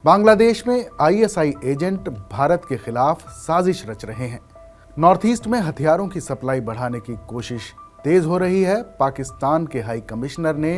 बांग्लादेश में ISI agent Bharat के खिलाफ साजिश रच रहे हैं। नॉर्थ ईस्ट में हथियारों की सप्लाई बढ़ाने की कोशिश तेज हो रही है। पाकिस्तान के हाई कमिश्नर ने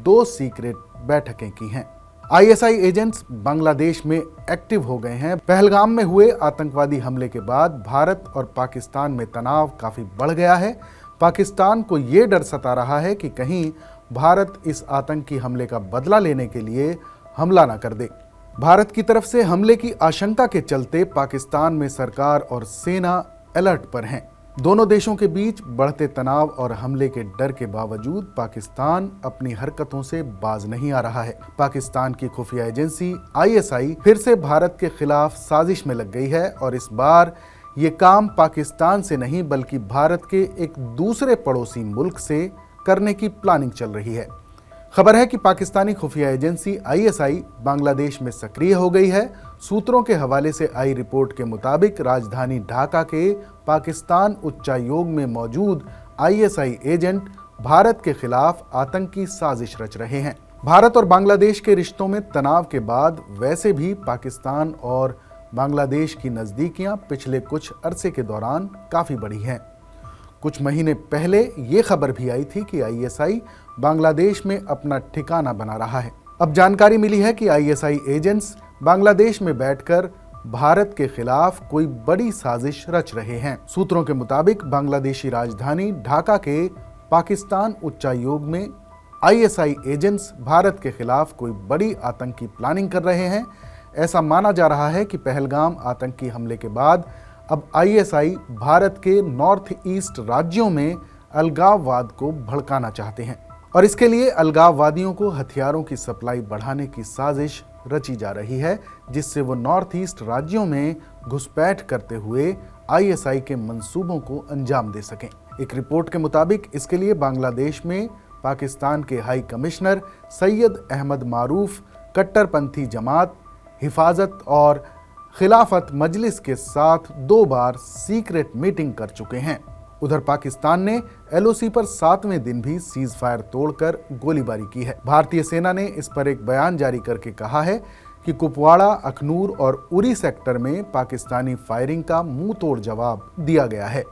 2 सीक्रेट बैठकें की हैं। आईएसआई एजेंट्स बांग्लादेश में एक्टिव हो गए हैं। पहलगाम में हुए आतंकवादी हमले के बाद भारत और पाकिस्तान में तनाव काफी बढ़ गया है। पाकिस्तान को ये डर सता रहा है कि कहीं भारत इस आतंकी हमले का बदला लेने के लिए हमला न कर दे। भारत की तरफ से हमले की आशंका के चलते पाकिस्तान में सरकार और सेना अलर्ट पर हैं। दोनों देशों के बीच बढ़ते तनाव और हमले के डर के बावजूद पाकिस्तान अपनी हरकतों से बाज नहीं आ रहा है। पाकिस्तान की खुफिया एजेंसी आईएसआई फिर से भारत के खिलाफ साजिश में लग गई है और इस बार ये काम पाकिस्तान से नहीं बल्कि भारत के एक दूसरे पड़ोसी मुल्क से करने की प्लानिंग चल रही है। खबर है कि पाकिस्तानी खुफिया एजेंसी आईएसआई बांग्लादेश में सक्रिय हो गई है। सूत्रों के हवाले से आई रिपोर्ट के मुताबिक राजधानी ढाका के पाकिस्तान उच्चायोग में मौजूद आईएसआई एजेंट भारत के खिलाफ आतंकी साजिश रच रहे हैं। भारत और बांग्लादेश के रिश्तों में तनाव के बाद वैसे भी पाकिस्तान और बांग्लादेश की नज़दीकियां पिछले कुछ अरसे के दौरान काफ़ी बढ़ी हैं। कुछ महीने पहले ये खबर भी आई थी कि आईएसआई बांग्लादेश में अपना ठिकाना बना रहा है। अब जानकारी मिली है कि आईएसआई एजेंट्स बांग्लादेश में बैठकर भारत के खिलाफ कोई बड़ी साजिश रच रहे हैं। सूत्रों के मुताबिक बांग्लादेशी राजधानी ढाका के पाकिस्तान उच्चायोग में आईएसआई एजेंट्स भारत के खिलाफ कोई बड़ी आतंकी प्लानिंग कर रहे हैं। ऐसा माना जा रहा है कि पहलगाम आतंकी हमले के बाद अब आईएसआई भारत के नॉर्थ ईस्ट राज्यों में अलगाववाद को भड़काना चाहते हैं और इसके लिए अलगाववादियों को हथियारों की सप्लाई बढ़ाने की साजिश रची जा रही है, जिससे वो नॉर्थ ईस्ट राज्यों में घुसपैठ करते हुए आईएसआई के मंसूबों को अंजाम दे सकें। एक रिपोर्ट के मुताबिक इसके लिए बांग्लादेश में पाकिस्तान के हाई कमिश्नर सैयद अहमद मारूफ कट्टरपंथी जमात, हिफाजत और खिलाफत मजलिस के साथ 2 बार सीक्रेट मीटिंग कर चुके हैं। उधर पाकिस्तान ने एलओसी पर 7वें दिन भी सीज फायर तोड़कर गोलीबारी की है। भारतीय सेना ने इस पर एक बयान जारी करके कहा है कि कुपवाड़ा, अखनूर और उरी सेक्टर में पाकिस्तानी फायरिंग का मुंह तोड़ जवाब दिया गया है।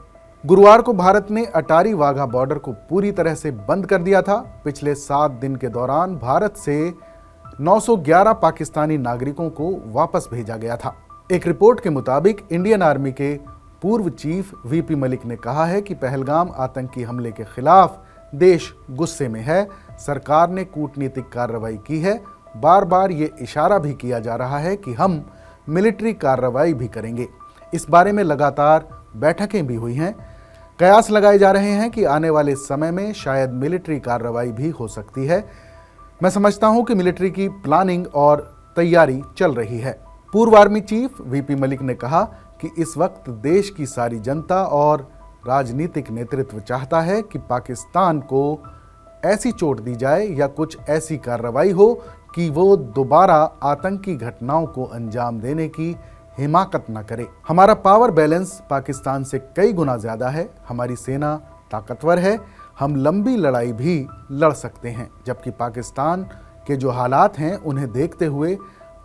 गुरुवार को भारत ने अटारी वाघा बॉर्डर को पूरी तरह से बंद कर दिया था। पिछले 7 दिन के दौरान भारत से 911 पाकिस्तानी नागरिकों को वापस भेजा गया था। एक रिपोर्ट के मुताबिक इंडियन आर्मी के पूर्व चीफ वीपी मलिक ने कहा है कि पहलगाम आतंकी हमले के खिलाफ देश गुस्से में है। सरकार ने कूटनीतिक कार्रवाई की है। बार बार ये इशारा भी किया जा रहा है कि हम मिलिट्री कार्रवाई भी करेंगे। इस बारे में लगातार बैठकें भी हुई हैं। कयास लगाए जा रहे हैं कि आने वाले समय में शायद मिलिट्री कार्रवाई भी हो सकती है। मैं समझता हूं कि मिलिट्री की प्लानिंग और तैयारी चल रही है। पूर्व आर्मी चीफ वीपी मलिक ने कहा कि इस वक्त देश की सारी जनता और राजनीतिक नेतृत्व चाहता है कि पाकिस्तान को ऐसी चोट दी जाए या कुछ ऐसी कार्रवाई हो कि वो दोबारा आतंकी घटनाओं को अंजाम देने की हिमाकत न करे। हमारा पावर बैलेंस पाकिस्तान से कई गुना ज्यादा है। हमारी सेना ताकतवर है। हम लंबी लड़ाई भी लड़ सकते हैं, जबकि पाकिस्तान के जो हालात हैं उन्हें देखते हुए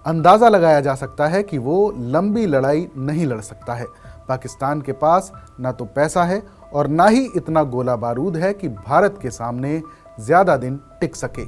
अंदाज़ा लगाया जा सकता है कि वो लंबी लड़ाई नहीं लड़ सकता है। पाकिस्तान के पास ना तो पैसा है और ना ही इतना गोला बारूद है कि भारत के सामने ज़्यादा दिन टिक सके।